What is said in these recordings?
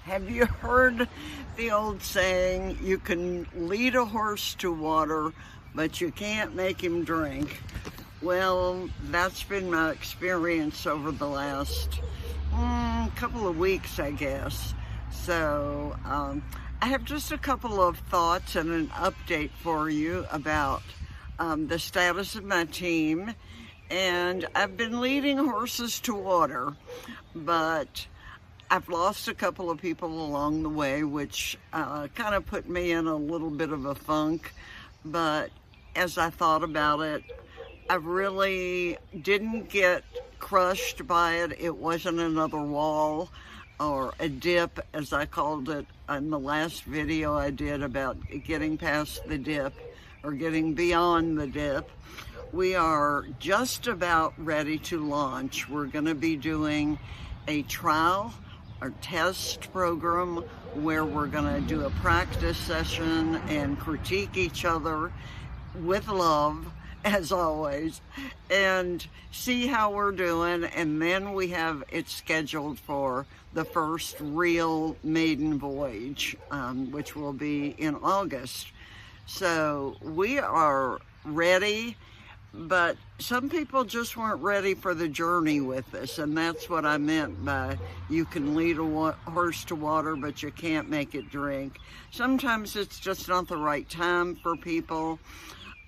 Have you heard the old saying, you can lead a horse to water, but you can't make him drink? Well, that's been my experience over the last couple of weeks, I guess. So I have just a couple of thoughts and an update for you about the status of my team. And I've been leading horses to water, but I've lost a couple of people along the way, which kind of put me in a little bit of a funk. But as I thought about it, I really didn't get crushed by it. It wasn't another wall or a dip, as I called it in the last video I did about getting past the dip or getting beyond the dip. We are just about ready to launch. We're going to be doing a trial or test program where we're going to do a practice session and critique each other with love, as always, and see how we're doing. And then we have it scheduled for the first real maiden voyage, which will be in August. So we are ready. But some people just weren't ready for the journey with us, and that's what I meant by you can lead a horse to water, but you can't make it drink. Sometimes it's just not the right time for people.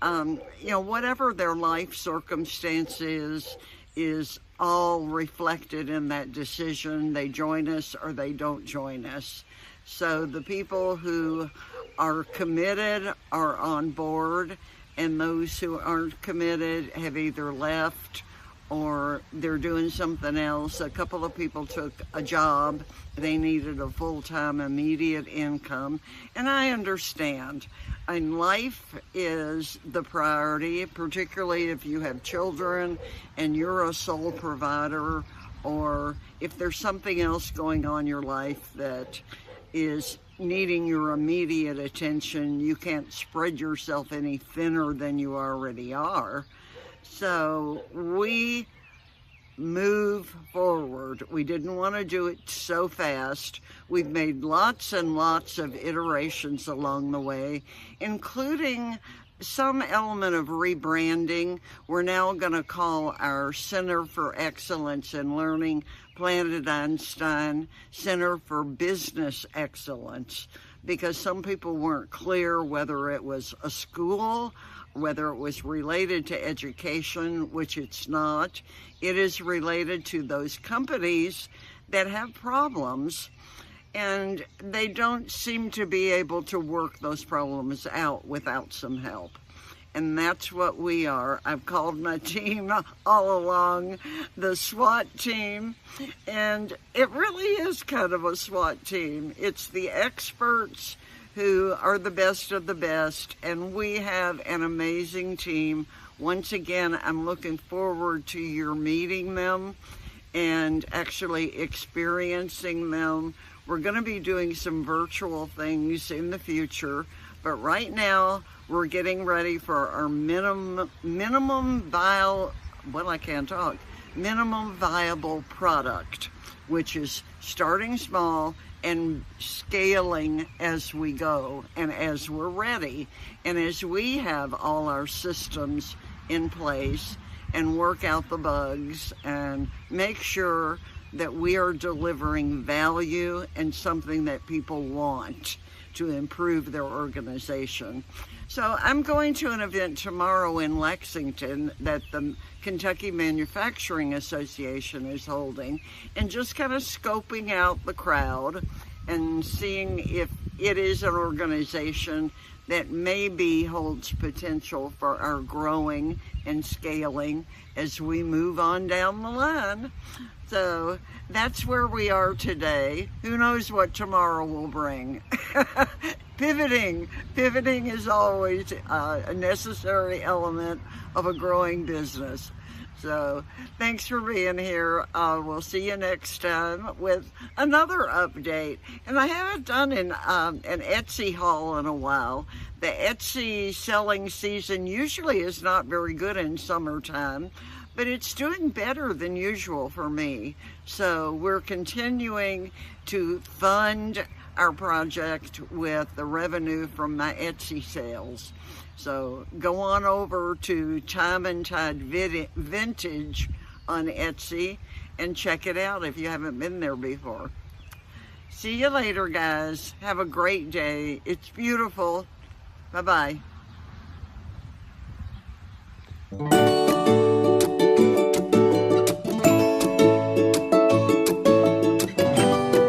Whatever their life circumstances is all reflected in that decision. They join us or they don't join us. So the people who are committed are on board, and those who aren't committed have either left or they're doing something else. A couple of people took a job. They needed a full-time immediate income. And I understand. And life is the priority, particularly if you have children and you're a sole provider, or if there's something else going on in your life that is needing your immediate attention. You can't spread yourself any thinner than you already are. So we move forward. We didn't want to do it so fast. We've made lots and lots of iterations along the way, including some element of rebranding. We're now going to call our Center for Excellence in Learning Planet Einstein Center for Business Excellence, because some people weren't clear whether it was a school, whether it was related to education, which it's not. It is related to those companies that have problems, and they don't seem to be able to work those problems out without some help. And that's what we are. I've called my team all along the SWAT team, and it really is kind of a SWAT team. It's the experts who are the best of the best, and we have an amazing team. Once again, I'm looking forward to your meeting them and actually experiencing them. We're going to be doing some virtual things in the future, but right now we're getting ready for our minimum viable product, which is starting small and scaling as we go and as we're ready and as we have all our systems in place and work out the bugs and make sure that we are delivering value and something that people want to improve their organization. So I'm going to an event tomorrow in Lexington that the Kentucky Manufacturing Association is holding, and just kind of scoping out the crowd and seeing if it is an organization that maybe holds potential for our growing and scaling as we move on down the line. So that's where we are today. Who knows what tomorrow will bring? Pivoting is always a necessary element of a growing business. So thanks for being here. We'll see you next time with another update. And I haven't done an Etsy haul in a while. The Etsy selling season usually is not very good in summertime, but it's doing better than usual for me. So we're continuing to fund our project with the revenue from my Etsy sales. So go on over to Time and Tide Vintage on Etsy and check it out if you haven't been there before. See you later, guys. Have a great day. It's beautiful. Bye-bye.